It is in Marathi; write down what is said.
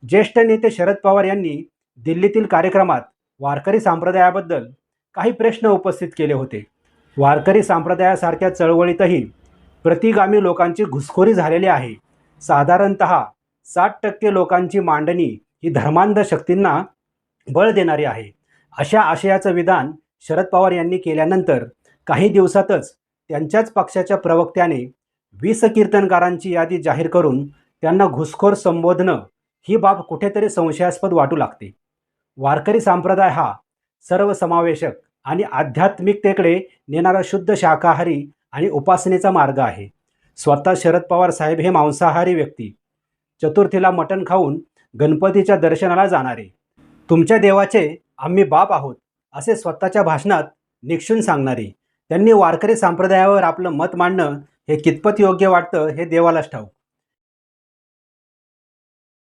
ज्येष्ठ नेते शरद पवार यांनी दिल्लीतील कार्यक्रमात वारकरी संप्रदायाबद्दल काही प्रश्न उपस्थित केले होते. वारकरी संप्रदायासारख्या चळवळीतही प्रतिगामी लोकांची घुसखोरी झालेली आहे. साधारणतः 60% लोकांची मांडणी ही धर्मांध शक्तींना बळ देणारी आहे. अशा आशयाचं विधान शरद पवार यांनी केल्यानंतर काही दिवसातच त्यांच्याच पक्षाच्या प्रवक्त्याने 20 कीर्तनकारांची यादी जाहीर करून त्यांना घुसखोर संबोधणं ही बाब कुठेतरी संशयास्पद वाटू लागते. वारकरी संप्रदाय हा सर्वसमावेशक आणि आध्यात्मिकतेकडे नेणारा शुद्ध शाकाहारी आणि उपासनेचा मार्ग आहे. स्वतः शरद पवार साहेब हे मांसाहारी व्यक्ती, चतुर्थीला मटण खाऊन गणपतीच्या दर्शनाला जाणारे, तुमच्या देवाचे आम्ही बाप आहोत असे स्वतःच्या भाषणात निक्षून सांगणारे, त्यांनी वारकरी संप्रदायावर आपलं मत मांडणं हे कितपत योग्य वाटतं हे देवालाच ठाऊक.